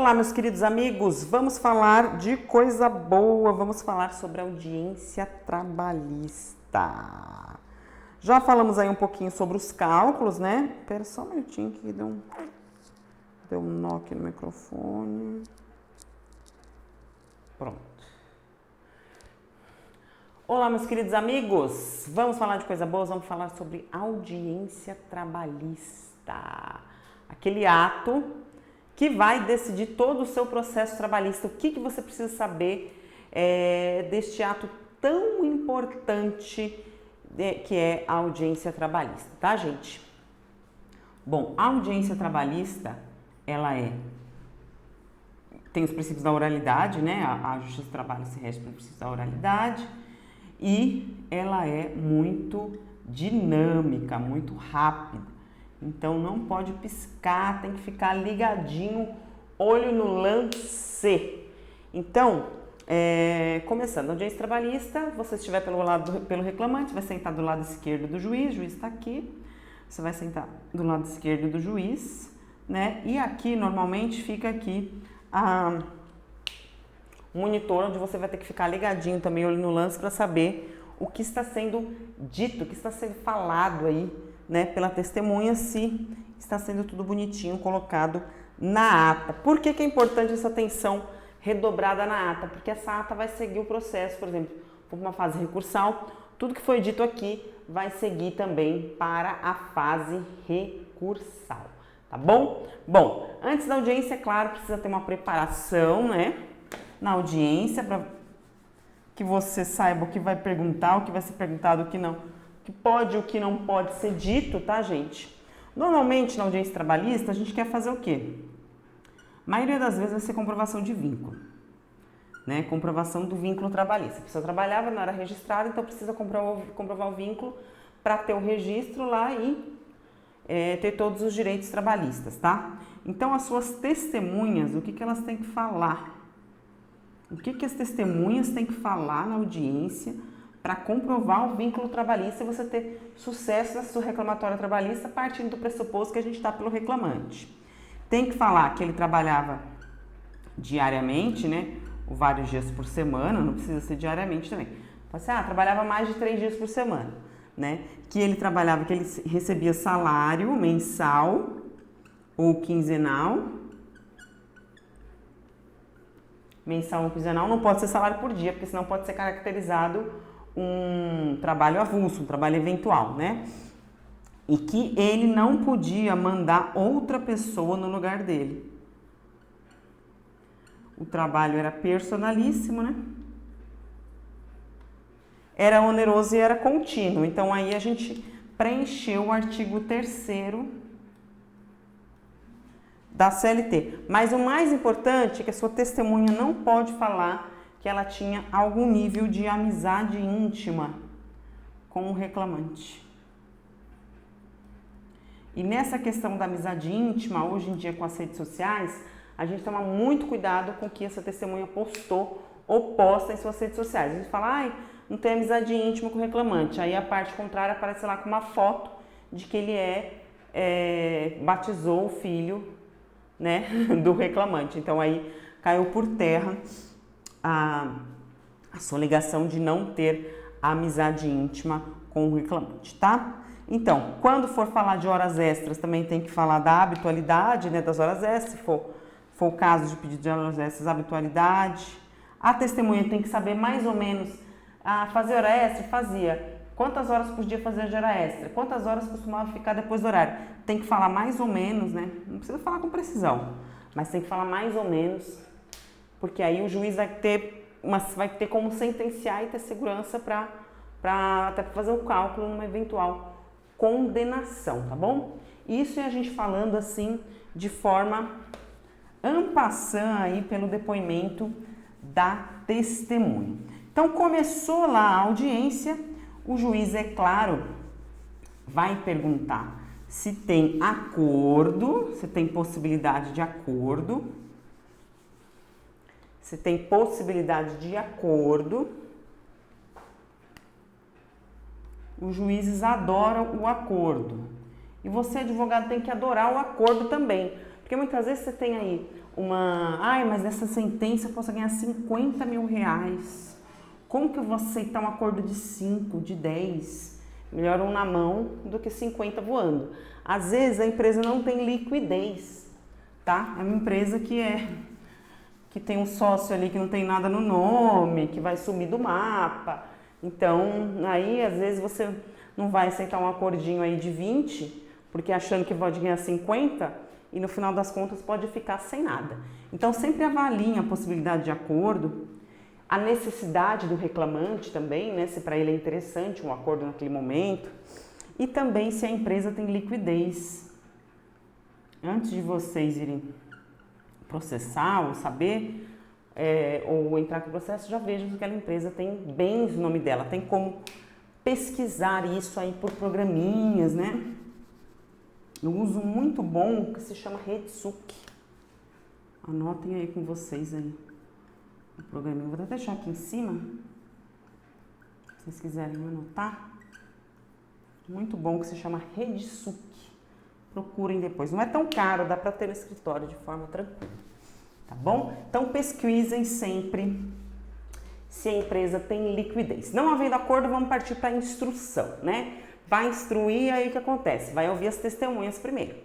Olá, meus queridos amigos, vamos falar de coisa boa, vamos falar sobre audiência trabalhista. Já falamos aí um pouquinho sobre os cálculos, né? Espera só um minutinho que deu um nó aqui no microfone. Pronto. Olá, meus queridos amigos, vamos falar de coisa boa, vamos falar sobre audiência trabalhista. Aquele ato que vai decidir todo o seu processo trabalhista. O que você precisa saber deste ato tão importante que é a audiência trabalhista, tá, gente? Bom, a audiência trabalhista, ela tem os princípios da oralidade, né? A Justiça do Trabalho se rege pelo princípio da oralidade e ela é muito dinâmica, muito rápida. Então, não pode piscar, tem que ficar ligadinho, olho no lance. Então, começando, audiência trabalhista, você estiver pelo reclamante, vai sentar do lado esquerdo do juiz, o juiz está aqui, você vai sentar do lado esquerdo do juiz, né? E aqui, normalmente, fica aqui o monitor, onde você vai ter que ficar ligadinho também, olho no lance, para saber o que está sendo dito, o que está sendo falado aí, né, pela testemunha, se está sendo tudo bonitinho colocado na ata. Por que é importante essa atenção redobrada na ata? Porque essa ata vai seguir o processo, por exemplo, for uma fase recursal, tudo que foi dito aqui vai seguir também para a fase recursal, tá bom? Bom, antes da audiência, é claro, precisa ter uma preparação, né, na audiência, para que você saiba o que vai perguntar, o que vai ser perguntado, o que não, o que pode e o que não pode ser dito, tá, gente? Normalmente, na audiência trabalhista, a gente quer fazer o quê? A maioria das vezes vai ser comprovação de vínculo, né? Comprovação do vínculo trabalhista. A pessoa trabalhava, não era registrada, então precisa comprovar o vínculo para ter o registro lá e ter todos os direitos trabalhistas, tá? Então, as suas testemunhas, o que elas têm que falar? O que as testemunhas têm que falar na audiência para comprovar o vínculo trabalhista e você ter sucesso na sua reclamatória trabalhista, partindo do pressuposto que a gente está pelo reclamante. Tem que falar que ele trabalhava diariamente, né, ou vários dias por semana, não precisa ser diariamente também. Fala assim, trabalhava mais de 3 dias por semana, né, que ele trabalhava, que ele recebia salário mensal ou quinzenal. Mensal ou quinzenal não pode ser salário por dia, porque senão pode ser caracterizado um trabalho avulso, um trabalho eventual, né? E que ele não podia mandar outra pessoa no lugar dele. O trabalho era personalíssimo, né? Era oneroso e era contínuo. Então, aí a gente preencheu o artigo 3º da CLT. Mas o mais importante é que a sua testemunha não pode falar que ela tinha algum nível de amizade íntima com o reclamante. E nessa questão da amizade íntima, hoje em dia com as redes sociais, a gente toma muito cuidado com o que essa testemunha postou ou posta em suas redes sociais. A gente fala, não tem amizade íntima com o reclamante. Aí a parte contrária aparece lá com uma foto de que ele batizou o filho, né, do reclamante. Então aí caiu por terra a sua alegação de não ter amizade íntima com o reclamante, tá? Então, quando for falar de horas extras, também tem que falar da habitualidade, né, das horas extras, se for o caso de pedido de horas extras, habitualidade. A testemunha tem que saber mais ou menos, fazer hora extra, fazia. Quantas horas por dia fazia de hora extra? Quantas horas costumava ficar depois do horário? Tem que falar mais ou menos, né? Não precisa falar com precisão, mas tem que falar mais ou menos, porque aí o juiz vai ter como sentenciar e ter segurança para até fazer o cálculo numa eventual condenação, tá bom? Isso é a gente falando assim de forma en passant aí pelo depoimento da testemunha. Então, começou lá a audiência, o juiz, é claro, vai perguntar se tem acordo, se tem possibilidade de acordo, se tem possibilidade de acordo. Os juízes adoram o acordo. E você, advogado, tem que adorar o acordo também. Porque muitas vezes você tem aí ai, mas nessa sentença eu posso ganhar 50 mil reais. Como que eu vou aceitar um acordo de 5, de 10? Melhor um na mão do que 50 voando. Às vezes a empresa não tem liquidez, tá? É uma empresa que tem um sócio ali que não tem nada no nome, que vai sumir do mapa. Então, aí às vezes você não vai aceitar um acordinho aí de 20, porque achando que pode ganhar 50 e no final das contas pode ficar sem nada. Então, sempre avaliem a possibilidade de acordo, a necessidade do reclamante também, né, se para ele é interessante um acordo naquele momento, e também se a empresa tem liquidez. Antes de vocês irem processar ou saber, ou entrar com o processo, já vejam que aquela empresa tem bens no nome dela, tem como pesquisar isso aí por programinhas, né? Eu uso muito bom que se chama RedSuc. Anotem aí com vocês aí o programinha. Vou até deixar aqui em cima, se vocês quiserem anotar. Muito bom que se chama RedSuc. Procurem depois. Não é tão caro, dá para ter no escritório de forma tranquila. Tá bom? Então pesquisem sempre se a empresa tem liquidez. Não havendo acordo, vamos partir para a instrução, né? Vai instruir, aí o que acontece? Vai ouvir as testemunhas primeiro.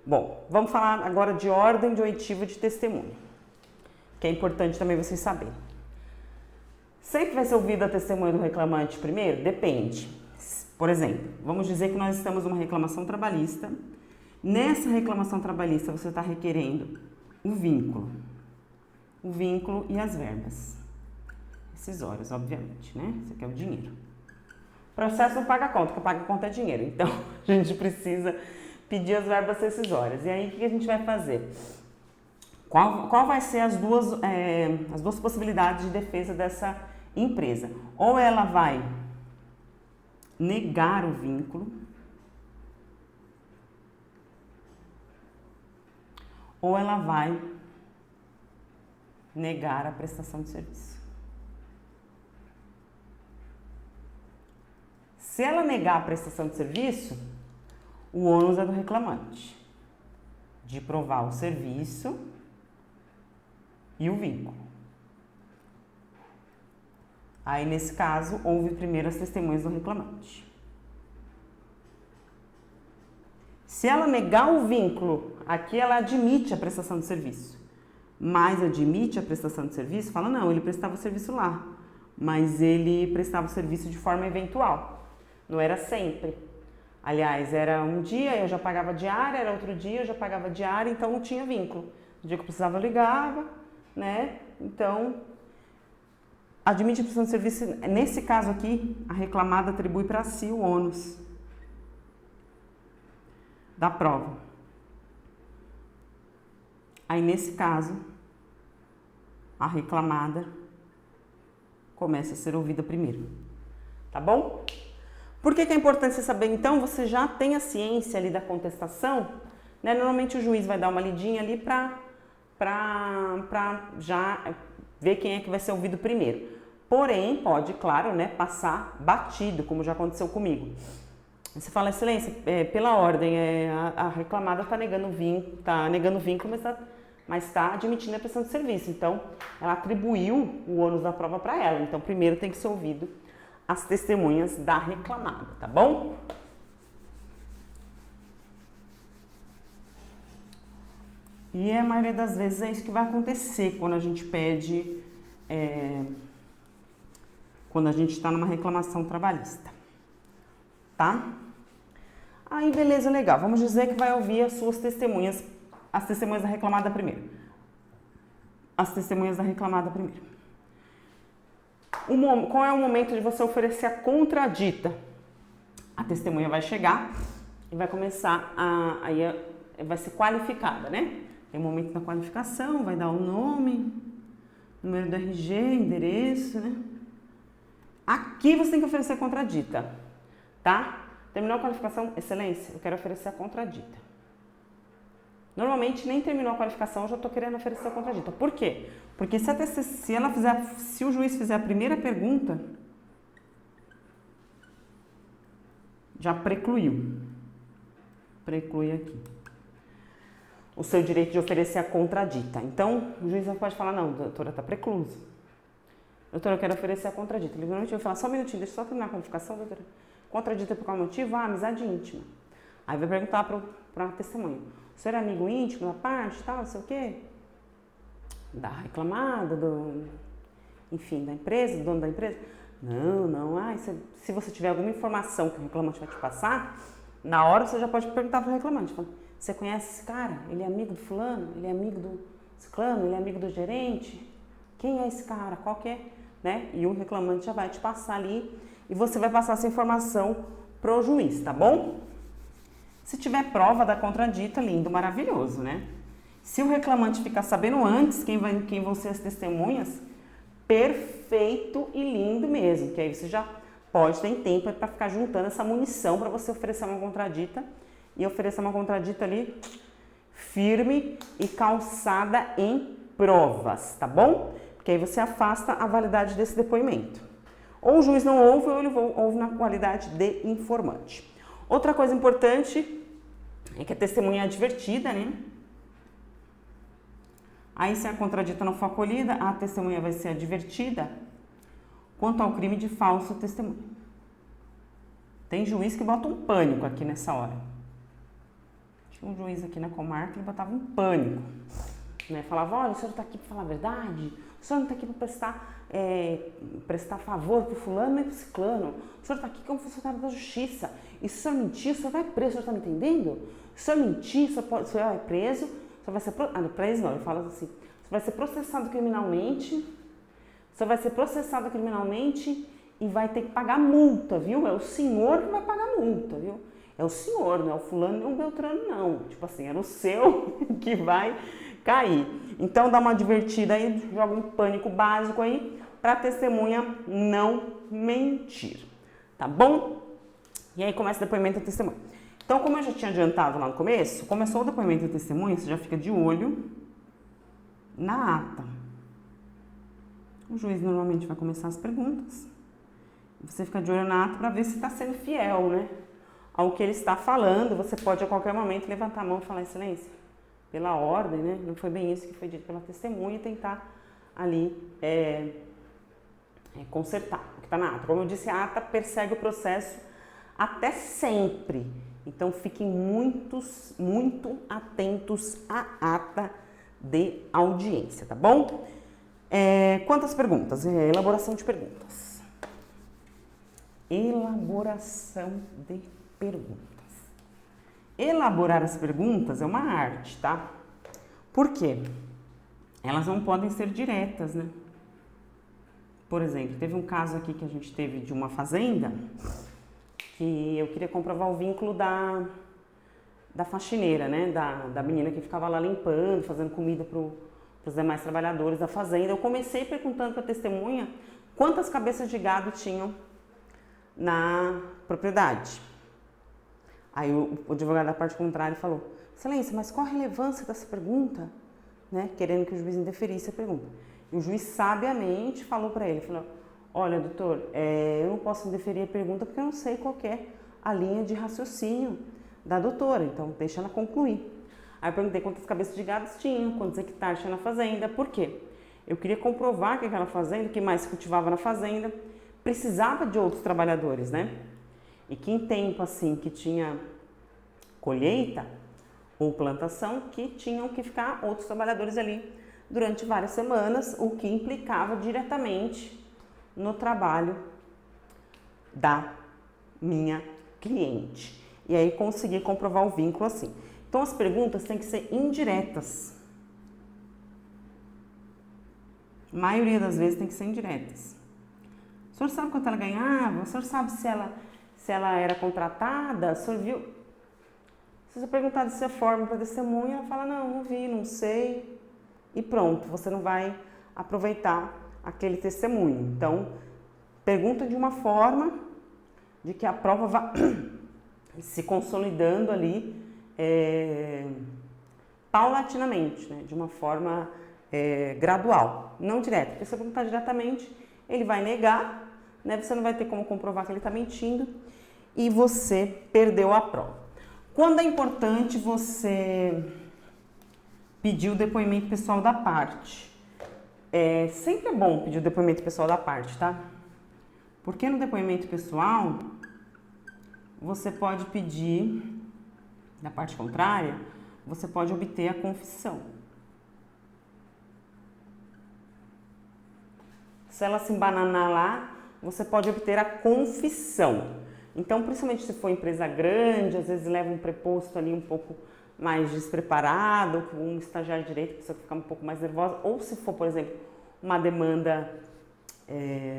Bom, vamos falar agora de ordem de oitiva de testemunha, que é importante também vocês saberem. Sempre vai ser ouvida a testemunha do reclamante primeiro? Depende. Por exemplo, vamos dizer que nós estamos numa reclamação trabalhista. Nessa reclamação trabalhista, você está requerendo o vínculo e as verbas rescisórias, obviamente, né? Isso aqui é o dinheiro. O processo não paga conta, que paga conta é dinheiro. Então, a gente precisa pedir as verbas rescisórias. E aí, o que a gente vai fazer? Qual vai ser as duas possibilidades de defesa dessa empresa? Ou ela vai negar o vínculo, ou ela vai negar a prestação de serviço. Se ela negar a prestação de serviço, o ônus é do reclamante, de provar o serviço e o vínculo. Aí, nesse caso, ouve primeiro as testemunhas do reclamante. Se ela negar o vínculo, aqui ela admite a prestação de serviço, mas admite a prestação de serviço, fala, não, ele prestava o serviço lá, mas ele prestava o serviço de forma eventual, não era sempre. Aliás, era um dia eu já pagava diária, era outro dia eu já pagava diária, então não tinha vínculo. No dia que eu precisava eu ligava, né? Então, admite a prestação de serviço, nesse caso aqui, a reclamada atribui para si o ônus da prova. Aí, nesse caso, a reclamada começa a ser ouvida primeiro. Tá bom? Por que é importante você saber? Então, você já tem a ciência ali da contestação, né? Normalmente o juiz vai dar uma lidinha ali para já ver quem é que vai ser ouvido primeiro. Porém, pode, claro, né, passar batido, como já aconteceu comigo. Você fala, excelência, pela ordem, a reclamada está negando o vínculo, mas está admitindo a prestação de serviço. Então, ela atribuiu o ônus da prova para ela. Então, primeiro tem que ser ouvido as testemunhas da reclamada, tá bom? E a maioria das vezes é isso que vai acontecer quando a gente pede, quando a gente está numa reclamação trabalhista, tá? Aí, beleza, legal. Vamos dizer que vai ouvir as suas testemunhas, as testemunhas da reclamada primeiro. As testemunhas da reclamada primeiro. Qual é o momento de você oferecer a contradita? A testemunha vai chegar e vai começar vai ser qualificada, né? Tem um momento da qualificação, vai dar o nome, número do RG, endereço, né? Aqui você tem que oferecer a contradita, tá? Terminou a qualificação? Excelência, eu quero oferecer a contradita. Normalmente, nem terminou a qualificação, eu já estou querendo oferecer a contradita. Por quê? Porque se o juiz fizer a primeira pergunta, já precluiu. Preclui aqui. o seu direito de oferecer a contradita. Então, o juiz não pode falar, não, doutora, está precluso. Doutora, eu quero oferecer a contradita. Ele vai falar, só um minutinho, deixa eu só terminar a qualificação, doutora. Contradita por qual motivo? Ah, amizade íntima. Aí vai perguntar para a testemunha, o senhor é amigo íntimo da parte, tal, não sei o quê? Da reclamada, enfim, da empresa, do dono da empresa? Não, se você tiver alguma informação que o reclamante vai te passar, na hora você já pode perguntar para o reclamante, fala, você conhece esse cara? Ele é amigo do fulano? Ele é amigo do ciclano? Ele é amigo do gerente? Quem é esse cara? Qual que é? Né? E o reclamante já vai te passar ali e você vai passar essa informação pro juiz, tá bom? Se tiver prova da contradita, lindo, maravilhoso, né? Se o reclamante ficar sabendo antes quem vão ser as testemunhas, perfeito e lindo mesmo, que aí você já pode ter tempo para ficar juntando essa munição para você oferecer uma contradita e oferecer uma contradita ali firme e calçada em provas, tá bom? Porque aí você afasta a validade desse depoimento. Ou o juiz não ouve ou ele ouve na qualidade de informante. Outra coisa importante é que a testemunha é advertida, né? Aí, se a contradita não for acolhida, a testemunha vai ser advertida quanto ao crime de falso testemunho. Tem juiz que bota um pânico aqui nessa hora. Tinha um juiz aqui na comarca, ele botava um pânico. Né? Falava, olha, o senhor está aqui para falar a verdade, o senhor não está aqui para prestar favor para o fulano nem para o ciclano, o senhor está aqui como funcionário da justiça, e se o senhor mentir, o senhor vai preso, o senhor está me entendendo? Se o senhor mentir, o senhor vai preso, o senhor vai ser, preso não, ele fala assim, você vai ser processado criminalmente, e vai ter que pagar multa, viu? É o senhor que vai pagar multa, viu? É o senhor, não é o fulano nem o Beltrano, não. Tipo assim, era o seu que vai cair. Então, dá uma advertida aí, joga um pânico básico aí, para a testemunha não mentir, tá bom? E aí começa o depoimento da testemunha. Então, como eu já tinha adiantado lá no começo, começou o depoimento da testemunha, você já fica de olho na ata. O juiz normalmente vai começar as perguntas. Você fica de olho na ata para ver se está sendo fiel, né, ao que ele está falando. Você pode a qualquer momento levantar a mão e falar, excelência, pela ordem, né, não foi bem isso que foi dito pela testemunha, e tentar ali consertar o que está na ata. Como eu disse, a ata persegue o processo até sempre. Então, fiquem muito atentos à ata de audiência, tá bom? Quantas perguntas? Elaboração de perguntas. Elaboração de perguntas. Elaborar as perguntas é uma arte, tá? Por quê? Elas não podem ser diretas, né? Por exemplo, teve um caso aqui que a gente teve de uma fazenda que eu queria comprovar o vínculo da faxineira, né? Da menina que ficava lá limpando, fazendo comida para os demais trabalhadores da fazenda. Eu comecei perguntando para a testemunha quantas cabeças de gado tinham na propriedade. Aí o advogado da parte contrária falou, excelência, mas qual a relevância dessa pergunta? Né? Querendo que o juiz indeferisse a pergunta. E o juiz sabiamente falou para ele, falou, olha, doutor, eu não posso indeferir a pergunta porque eu não sei qual que é a linha de raciocínio da doutora, então deixa ela concluir. Aí eu perguntei quantas cabeças de gado tinham, quantos hectares tinha na fazenda, por quê? Eu queria comprovar que aquela fazenda, o que mais se cultivava na fazenda, precisava de outros trabalhadores, né? E que em tempo assim que tinha colheita ou plantação, que tinham que ficar outros trabalhadores ali durante várias semanas, o que implicava diretamente no trabalho da minha cliente. E aí consegui comprovar o vínculo assim. Então as perguntas têm que ser indiretas. A maioria das vezes tem que ser indiretas. O senhor sabe quanto ela ganhava? O senhor sabe se ela era contratada? O senhor viu? Se você perguntar dessa forma para a testemunha, ela fala, não vi, não sei. E pronto, você não vai aproveitar aquele testemunho. Então, pergunta de uma forma de que a prova vá se consolidando ali paulatinamente, né? De uma forma gradual, não direta. Porque se você perguntar diretamente, ele vai negar, né? Você não vai ter como comprovar que ele está mentindo e você perdeu a prova. Quando é importante você pedir o depoimento pessoal da parte. Sempre é bom pedir o depoimento pessoal da parte, tá? Porque no depoimento pessoal, você pode pedir, da parte contrária, você pode obter a confissão. Se ela se embananar lá, você pode obter a confissão. Então, principalmente se for empresa grande, às vezes leva um preposto ali um pouco mais despreparado, com um estagiário de direito, a pessoa fica um pouco mais nervosa, ou se for, por exemplo, uma demanda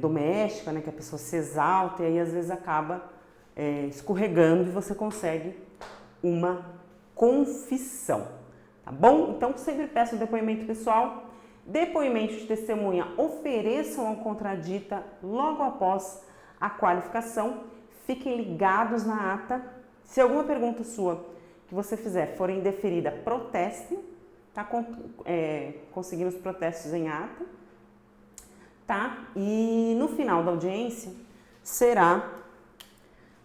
doméstica, né, que a pessoa se exalta e aí às vezes acaba escorregando e você consegue uma confissão, tá bom? Então, sempre peço o depoimento pessoal. Depoimento de testemunha, ofereçam a contradita logo após a qualificação. Fiquem ligados na ata. Se alguma pergunta sua que você fizer for indeferida, proteste, tá? Conseguindo os protestos em ata, tá? E no final da audiência será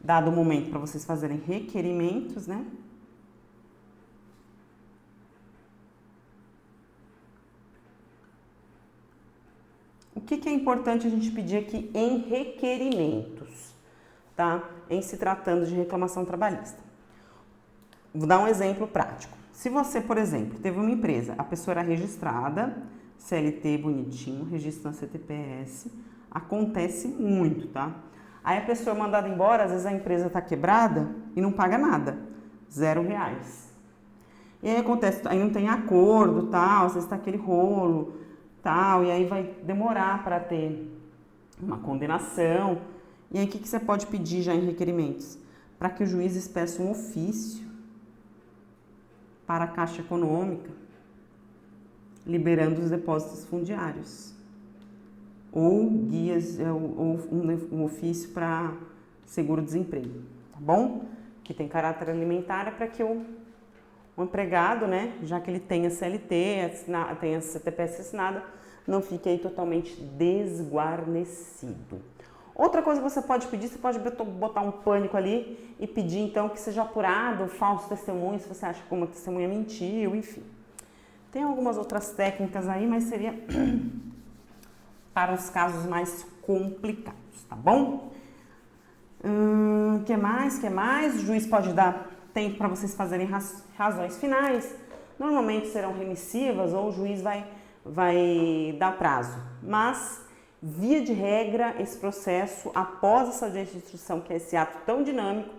dado o momento para vocês fazerem requerimentos, né? O que é importante a gente pedir aqui em requerimentos, tá? Em se tratando de reclamação trabalhista. Vou dar um exemplo prático. Se você, por exemplo, teve uma empresa, a pessoa era registrada, CLT bonitinho, registro na CTPS, acontece muito, tá? Aí a pessoa é mandada embora, às vezes a empresa tá quebrada e não paga nada, R$0. E aí acontece, aí não tem acordo, tal, às vezes tá aquele rolo, tal, e aí vai demorar para ter uma condenação. E aí o que você pode pedir já em requerimentos? Para que o juiz peça um ofício para a Caixa Econômica, liberando os depósitos fundiários. Ou guias, ou um ofício para seguro-desemprego, tá bom? Que tem caráter alimentar para que o empregado, né, já que ele tem a CLT, tem a CTPS assinada, não fique aí totalmente desguarnecido. Outra coisa que você pode pedir, você pode botar um pânico ali e pedir então que seja apurado falso testemunho, se você acha que uma testemunha mentiu, enfim. Tem algumas outras técnicas aí, mas seria para os casos mais complicados, tá bom? Que mais? O juiz pode dar tempo para vocês fazerem razões finais. Normalmente serão remissivas ou o juiz vai dar prazo. Mas, via de regra, esse processo, após essa audiência de instrução, que é esse ato tão dinâmico,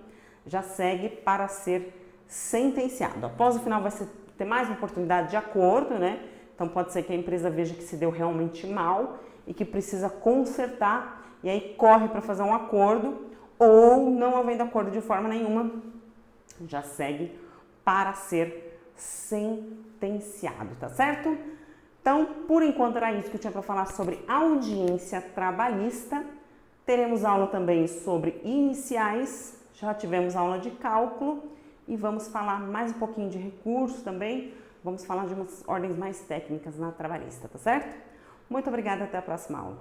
já segue para ser sentenciado. Após o final vai ter mais uma oportunidade de acordo, né? Então pode ser que a empresa veja que se deu realmente mal e que precisa consertar e aí corre para fazer um acordo, ou não havendo acordo de forma nenhuma, já segue para ser sentenciado, tá certo? Então, por enquanto era isso que eu tinha para falar sobre audiência trabalhista. Teremos aula também sobre iniciais, já tivemos aula de cálculo e vamos falar mais um pouquinho de recurso também. Vamos falar de umas ordens mais técnicas na trabalhista, tá certo? Muito obrigada, até a próxima aula.